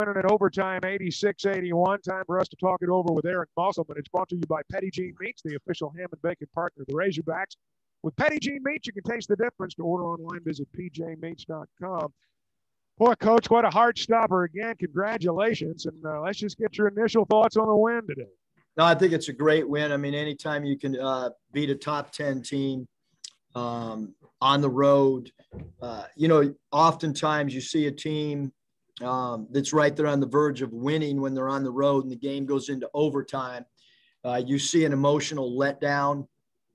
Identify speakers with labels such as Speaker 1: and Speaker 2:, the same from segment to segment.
Speaker 1: winning in overtime 86-81. Time for us to talk it over with Eric Musselman. It's brought to you by Petit Jean Meats, the official ham and bacon partner of the Razorbacks. With Petit Jean Meats, you can taste the difference. To order online, visit pjmeats.com. Boy, Coach, what a heart stopper again. Congratulations. And let's just get your initial thoughts on the win today.
Speaker 2: No, I think it's a great win. I mean, anytime you can beat a top 10 team on the road, oftentimes you see a team that's right there on the verge of winning when they're on the road and the game goes into overtime. You see an emotional letdown.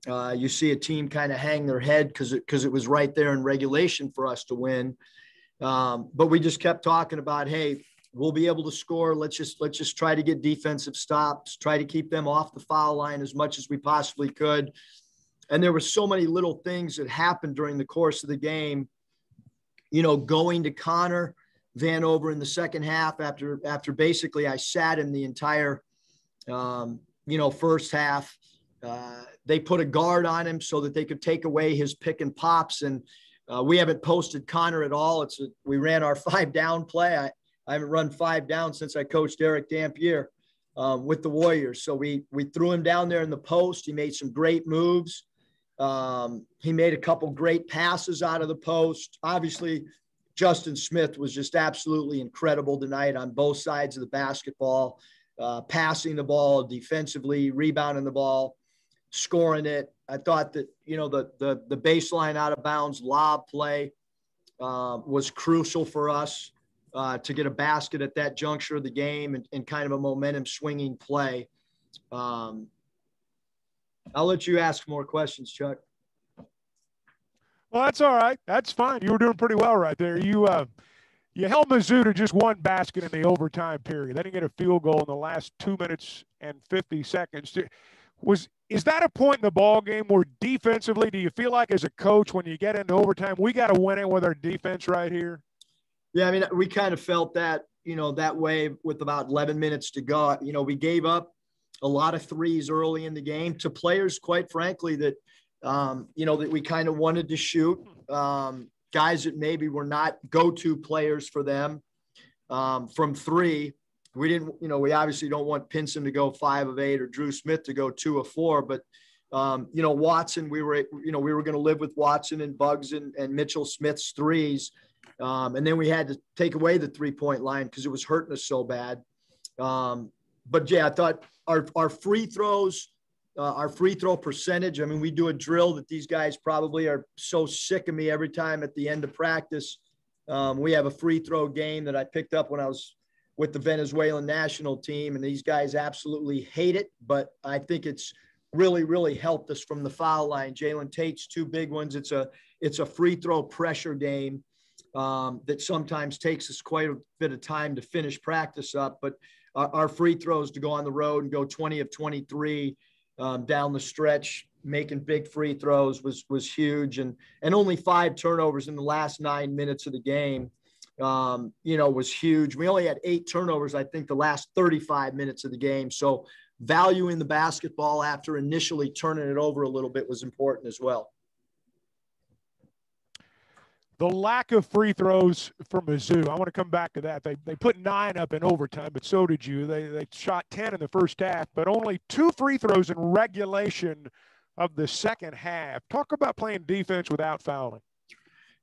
Speaker 2: You see a team kind of hang their head because it was right there in regulation for us to win. But we just kept talking about, hey, we'll be able to score. Let's just try to get defensive stops, try to keep them off the foul line as much as we possibly could. And there were so many little things that happened during the course of the game, going to Connor Vanover in the second half after basically I sat him the entire, first half. They put a guard on him so that they could take away his pick and pops. And we haven't posted Connor at all. We ran our 5-down play. I haven't run 5 down since I coached Eric Dampier with the Warriors. So we threw him down there in the post. He made some great moves. He made a couple great passes out of the post. Obviously, Justin Smith was just absolutely incredible tonight on both sides of the basketball, passing the ball defensively, rebounding the ball, scoring it. I thought that, the baseline out of bounds lob play was crucial for us to get a basket at that juncture of the game and kind of a momentum swinging play. I'll let you ask more questions, Chuck.
Speaker 1: Well, that's all right. That's fine. You were doing pretty well right there. You held Mizzou to just one basket in the overtime period. They didn't get a field goal in the last 2 minutes and 50 seconds. Is that a point in the ball game where defensively, do you feel like as a coach when you get into overtime, we got to win it with our defense right here?
Speaker 2: Yeah, I mean, we kind of felt that, that way with about 11 minutes to go. We gave up a lot of threes early in the game to players, quite frankly, that, that we kind of wanted to shoot. Guys that maybe were not go-to players for them from three. We didn't, we obviously don't want Pinson to go 5 of 8 or Drew Smith to go 2 of 4, but Watson, we were going to live with Watson and Bugs and Mitchell Smith's threes. And then we had to take away the 3-point line because it was hurting us so bad. But yeah, I thought our free throws, our free throw percentage, I mean, we do a drill that these guys probably are so sick of me every time at the end of practice. We have a free throw game that I picked up when I was with the Venezuelan national team, and these guys absolutely hate it, but I think it's really, really helped us from the foul line. Jaylen Tate's 2 big ones. It's a free throw pressure game that sometimes takes us quite a bit of time to finish practice up, but our free throws to go on the road and go 20 of 23 down the stretch, making big free throws was huge. And only 5 turnovers in the last 9 minutes of the game, was huge. We only had 8 turnovers, I think, the last 35 minutes of the game. So valuing the basketball after initially turning it over a little bit was important as well.
Speaker 1: The lack of free throws for Mizzou, I want to come back to that. They put 9 up in overtime, but so did you. They shot 10 in the first half, but only 2 free throws in regulation of the second half. Talk about playing defense without fouling.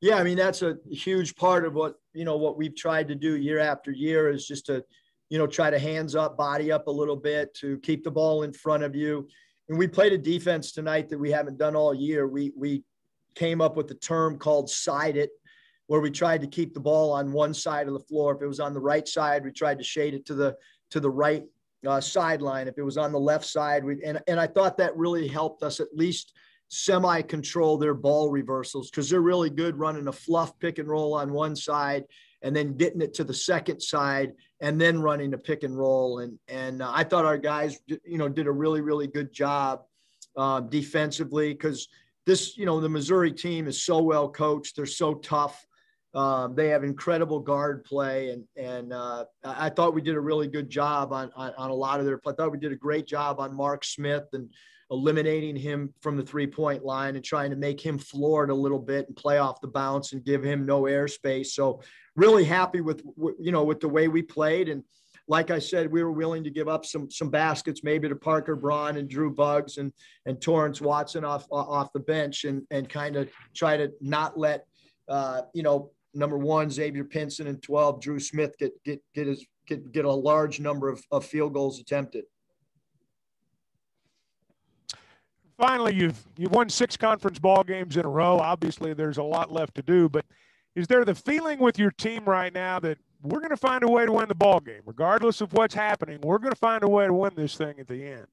Speaker 2: Yeah, I mean, that's a huge part of what we've tried to do year after year is just to, try to hands up, body up a little bit to keep the ball in front of you. And we played a defense tonight that we haven't done all year. We came up with a term called side it, where we tried to keep the ball on one side of the floor. If it was on the right side, we tried to shade it to the right sideline. If it was on the left side, and I thought that really helped us at least semi-control their ball reversals, because they're really good running a fluff pick and roll on one side and then getting it to the second side and then running a pick and roll. And I thought our guys, did a really, really good job defensively, because this, the Missouri team is so well coached. They're so tough. They have incredible guard play. And I thought we did a really good job on a lot of their play. I thought we did a great job on Mark Smith and eliminating him from the 3-point line and trying to make him floor it a little bit and play off the bounce and give him no airspace. So really happy with the way we played. And like I said, we were willing to give up some baskets, maybe to Parker Braun and Drew Buggs and Torrance Watson off the bench, and kind of try to not let number 1 Xavier Pinson and 12 Drew Smith get a large number of field goals attempted.
Speaker 1: Finally, you've won 6 conference ball games in a row. Obviously, there's a lot left to do, but is there the feeling with your team right now that we're going to find a way to win the ball game, regardless of what's happening? We're going to find a way to win this thing at the end.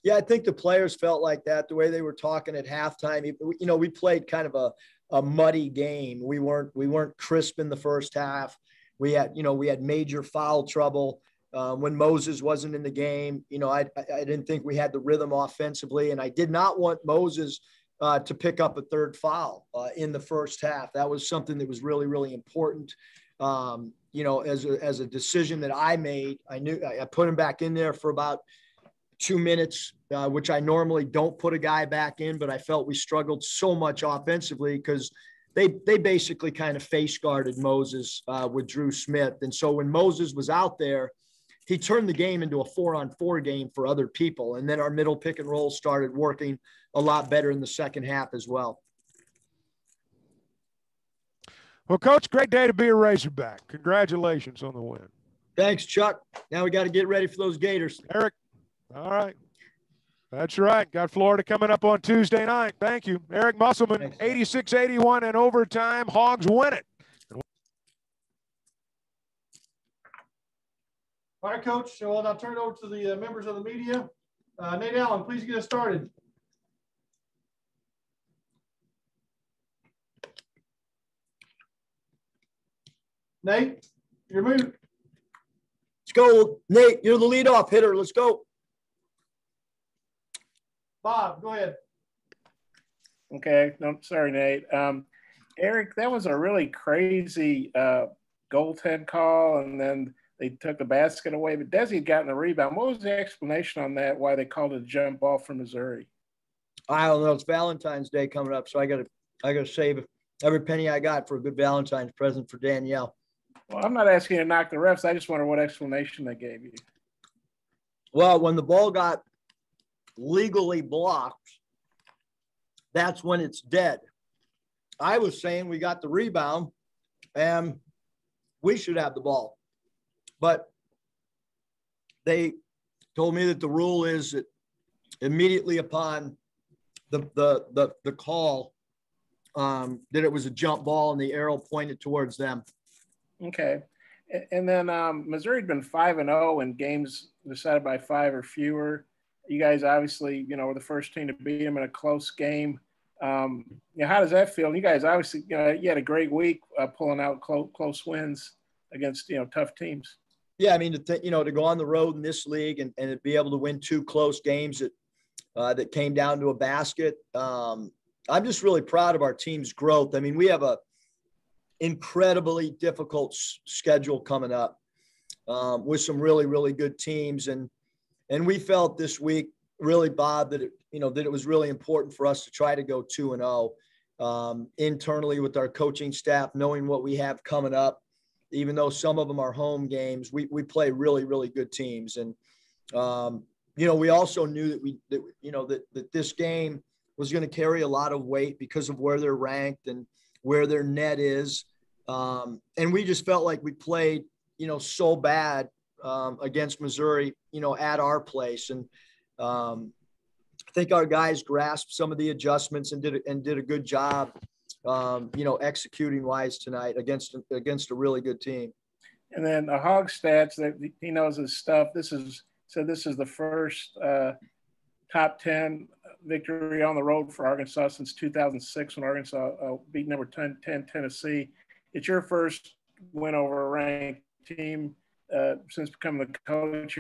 Speaker 2: Yeah, I think the players felt like that, the way they were talking at halftime. We played kind of a muddy game. We weren't crisp in the first half. We had major foul trouble when Moses wasn't in the game. I didn't think we had the rhythm offensively, and I did not want Moses to pick up a third foul in the first half. That was something that was really, really important. As a decision that I made, I put him back in there for about 2 minutes, which I normally don't put a guy back in, but I felt we struggled so much offensively because they basically kind of face guarded Moses with Drew Smith. And so when Moses was out there, he turned the game into a 4-on-4 game for other people. And then our middle pick and roll started working a lot better in the second half as well.
Speaker 1: Well, Coach, great day to be a Razorback. Congratulations on the win.
Speaker 2: Thanks, Chuck. Now we got to get ready for those Gators.
Speaker 1: Eric, all right. That's right. Got Florida coming up on Tuesday night. Thank you. Eric Musselman, 86-81 in overtime. Hogs win it.
Speaker 3: All right, Coach. So I'll now turn it over to the members of the media. Nate Allen, please get us started. Nate, your move.
Speaker 2: Let's go, Nate. You're the leadoff hitter. Let's go.
Speaker 3: Bob, go ahead.
Speaker 4: Okay. No, sorry, Nate. Eric, that was a really crazy goaltend call, and then they took the basket away. But Desi had gotten the rebound. What was the explanation on that, why they called it a jump ball for Missouri?
Speaker 2: I don't know. It's Valentine's Day coming up, so I gotta save every penny I got for a good Valentine's present for Danielle.
Speaker 4: Well, I'm not asking you to knock the refs. I just wonder what explanation they gave you.
Speaker 2: Well, when the ball got legally blocked, that's when it's dead. I was saying we got the rebound and we should have the ball. But they told me that the rule is that immediately upon the call, that it was a jump ball and the arrow pointed towards them.
Speaker 4: Okay. And then Missouri had been 5-0 in games decided by 5 or fewer. You guys obviously, were the first team to beat them in a close game. How does that feel? You guys obviously, you had a great week pulling out close wins against, tough teams.
Speaker 2: Yeah, I mean, to go on the road in this league and to be able to win 2 close games that came down to a basket. I'm just really proud of our team's growth. I mean, we have a incredibly difficult schedule coming up with some really, really good teams. And we felt this week, really, Bob, that it was really important for us to try to go 2-0 internally with our coaching staff, knowing what we have coming up. Even though some of them are home games, we play really, really good teams. And, we also knew that this game was going to carry a lot of weight because of where they're ranked and where their net is. And we just felt like we played, so bad against Missouri, at our place. And I think our guys grasped some of the adjustments and did a good job, executing wise tonight against a really good team.
Speaker 4: And then the Hog stats, that he knows his stuff. This is the first top 10 victory on the road for Arkansas since 2006 when Arkansas beat number 10 Tennessee. It's your first win over a ranked team since becoming the coach.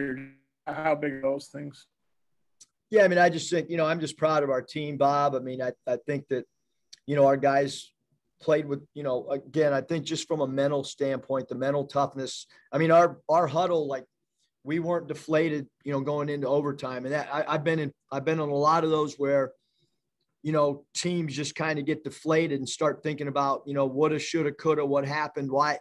Speaker 4: How big are those things?
Speaker 2: Yeah, I mean, I just think, I'm just proud of our team, Bob. I mean, I think that, our guys played with, again, I think just from a mental standpoint, the mental toughness. I mean, our huddle, like we weren't deflated, going into overtime. And that I've been in a lot of those where, teams just kind of get deflated and start thinking about, woulda, shoulda, coulda, what happened, why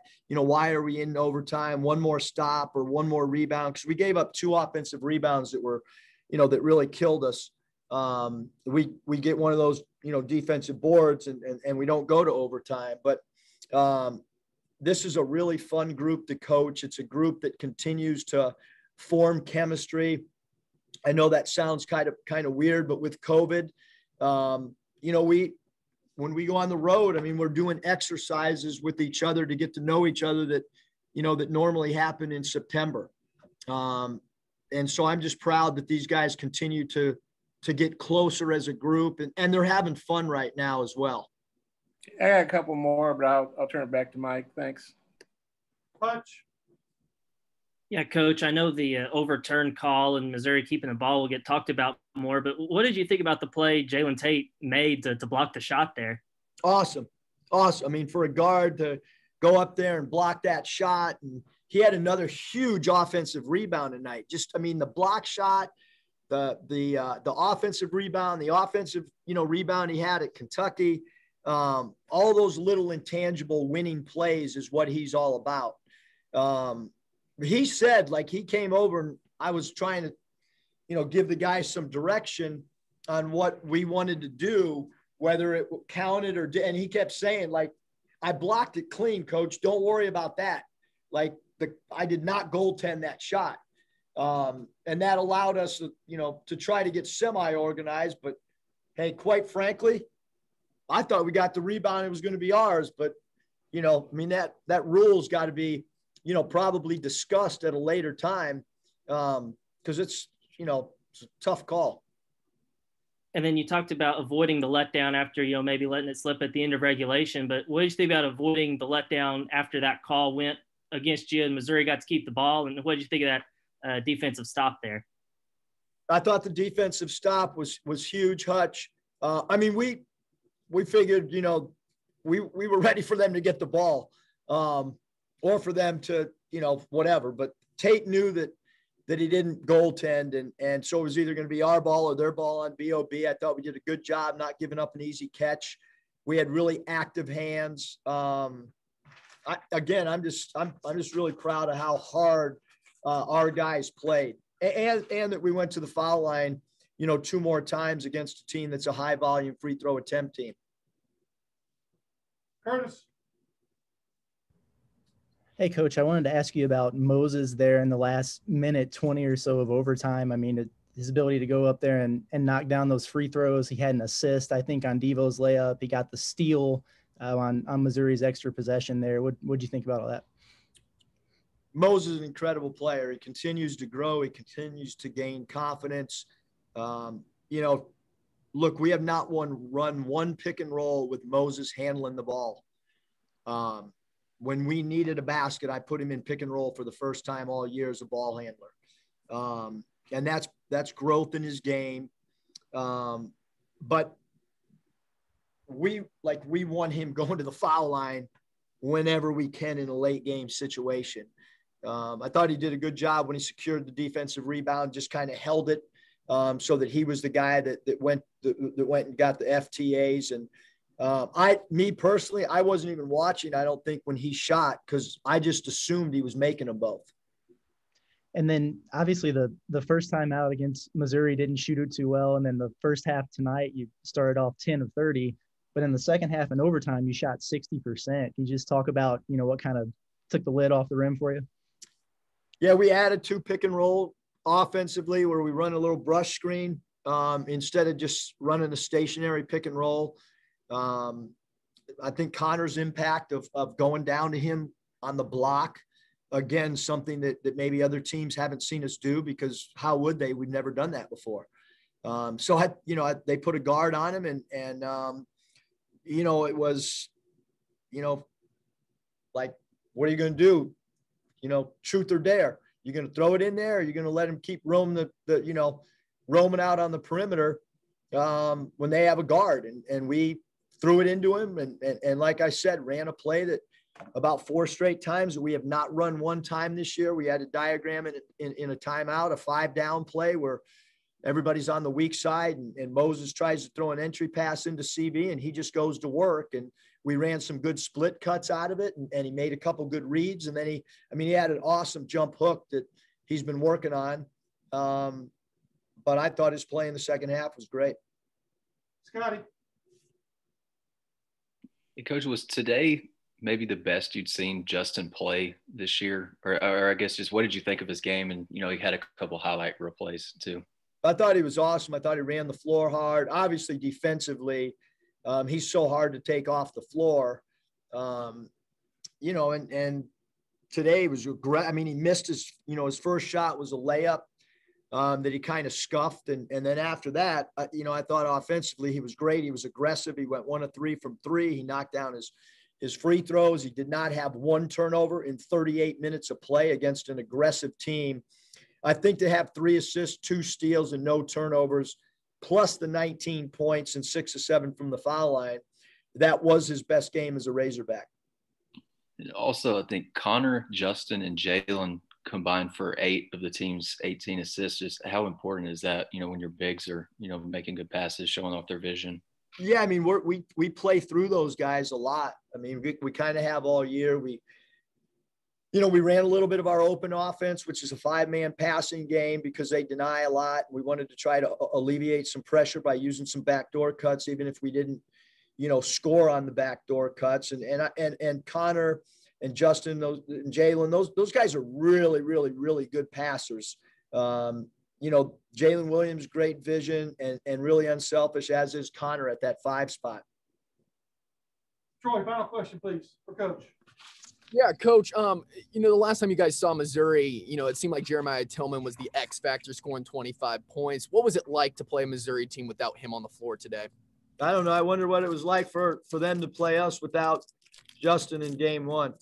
Speaker 2: are we in overtime, one more stop or one more rebound? Because we gave up 2 offensive rebounds that were, that really killed us. We get one of those, defensive boards and we don't go to overtime. But this is a really fun group to coach. It's a group that continues to form chemistry. I know that sounds kind of weird, but with COVID, when we go on the road, I mean, we're doing exercises with each other to get to know each other that, that normally happen in September. And so I'm just proud that these guys continue to get closer as a group, and they're having fun right now as well.
Speaker 4: I got a couple more, but I'll turn it back to Mike. Thanks.
Speaker 3: Punch.
Speaker 5: Yeah, Coach, I know the overturned call in Missouri keeping the ball will get talked about more, but what did you think about the play Jaylen Tate made to block the shot there?
Speaker 2: Awesome. I mean, for a guard to go up there and block that shot, and he had another huge offensive rebound tonight. Just, I mean, the block shot, the offensive rebound, the offensive, rebound he had at Kentucky, all those little intangible winning plays is what he's all about. He said, like, he came over and I was trying to, give the guys some direction on what we wanted to do, whether it counted or did. And he kept saying, like, I blocked it clean, Coach. Don't worry about that. Like, I did not goaltend that shot. And that allowed us, to try to get semi-organized. But, hey, quite frankly, I thought we got the rebound. It was going to be ours. But, I mean, that rule's got to be, probably discussed at a later time, because it's a tough call.
Speaker 5: And then you talked about avoiding the letdown after, maybe letting it slip at the end of regulation. But what did you think about avoiding the letdown after that call went against you and Missouri got to keep the ball? And what did you think of that defensive stop there?
Speaker 2: I thought the defensive stop was huge, Hutch. I mean, we figured, we were ready for them to get the ball, or for them to, whatever. But Tate knew that he didn't goaltend, and so it was either going to be our ball or their ball on BOB. I thought we did a good job not giving up an easy catch. We had really active hands. I'm just really proud of how hard our guys played, and that we went to the foul line, 2 more times against a team that's a high volume free throw attempt team.
Speaker 3: Curtis.
Speaker 6: Hey, Coach, I wanted to ask you about Moses there in the last minute 20 or so of overtime. I mean, his ability to go up there and knock down those free throws. He had an assist, I think, on Devo's layup. He got the steal on Missouri's extra possession there. What'd you think about all that?
Speaker 2: Moses is an incredible player. He continues to grow. He continues to gain confidence. Look, we have not run one pick and roll with Moses handling the ball. When we needed a basket, I put him in pick and roll for the first time all year as a ball handler. And that's growth in his game. But we want him going to the foul line whenever we can in a late game situation. I thought he did a good job when he secured the defensive rebound, just kind of held it, so that he was the guy that went and got the FTAs. And me personally, I wasn't even watching, I don't think, when he shot, because I just assumed he was making them both.
Speaker 6: And then obviously the first time out against Missouri didn't shoot it too well. And then the first half tonight, you started off 10 of 30, but in the second half and overtime, you shot 60%. Can you just talk about, what kind of took the lid off the rim for you?
Speaker 2: Yeah, we added 2 pick and roll offensively, where we run a little brush screen instead of just running a stationary pick and roll. I think Connor's impact of going down to him on the block, again, something that maybe other teams haven't seen us do, because how would they? We've never done that before. So they put a guard on him, and it was, like, what are you going to do? Truth or dare? You're going to throw it in there, or you're going to let him keep roaming roaming out on the perimeter when they have a guard? And we threw it into him, and like I said, ran a play that about 4 straight times that we have not run one time this year. We had a diagram in a timeout, a 5-down play where everybody's on the weak side and Moses tries to throw an entry pass into CV and he just goes to work. And we ran some good split cuts out of it and he made a couple good reads. And then he had an awesome jump hook that he's been working on. But I thought his play in the second half was great.
Speaker 3: Scotty.
Speaker 7: Hey, Coach, was today maybe the best you'd seen Justin play this year? Or I guess just what did you think of his game? And, he had a couple highlight replays too.
Speaker 2: I thought he was awesome. I thought he ran the floor hard. Obviously, defensively, he's so hard to take off the floor. And today was great. I mean, he missed his first shot was a layup that he kind of scuffed. And then after that, I thought offensively he was great. He was aggressive. He went 1 of 3 from 3. He knocked down his free throws. He did not have one turnover in 38 minutes of play against an aggressive team. I think to have 3 assists, 2 steals, and no turnovers, plus the 19 points and 6 of 7 from the foul line, that was his best game as a Razorback.
Speaker 7: And also, I think Connor, Justin, and Jaylen combined for 8 of the team's 18 assists. Just how important is that, when your bigs are, making good passes, showing off their vision?
Speaker 2: Yeah, I mean, we play through those guys a lot. I mean, we kind of have all year. We ran a little bit of our open offense, which is a 5-man passing game because they deny a lot. We wanted to try to alleviate some pressure by using some backdoor cuts, even if we didn't, score on the backdoor cuts. And Connor and Justin, and Jaylen, those guys are really, really, really good passers. Jalen Williams, great vision and really unselfish, as is Connor at that 5 spot.
Speaker 3: Troy, final question, please, for Coach.
Speaker 8: Yeah, Coach, the last time you guys saw Missouri, it seemed like Jeremiah Tillman was the X factor, scoring 25 points. What was it like to play a Missouri team without him on the floor today?
Speaker 2: I don't know. I wonder what it was like for them to play us without Justin in game 1.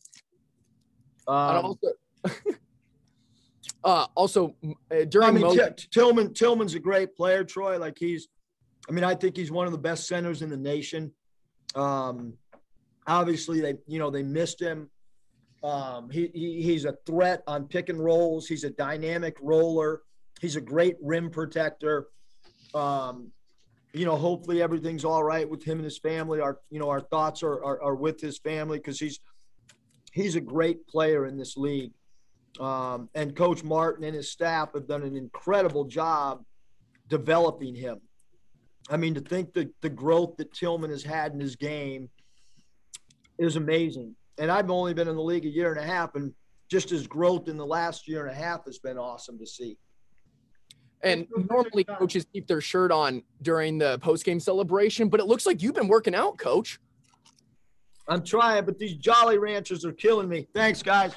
Speaker 2: Tillman's a great player, Troy. Like I think he's one of the best centers in the nation. Obviously they missed him. He's a threat on pick and rolls. He's a dynamic roller. He's a great rim protector. Hopefully everything's all right with him and his family. Our thoughts are with his family because he's a great player in this league. And Coach Martin and his staff have done an incredible job developing him. I mean, to think the growth that Tillman has had in his game is amazing. And I've only been in the league a year and a half, and just his growth in the last year and a half has been awesome to see.
Speaker 8: And normally coaches keep their shirt on during the post-game celebration, but it looks like you've been working out, Coach.
Speaker 2: I'm trying, but these Jolly Ranchers are killing me. Thanks, guys.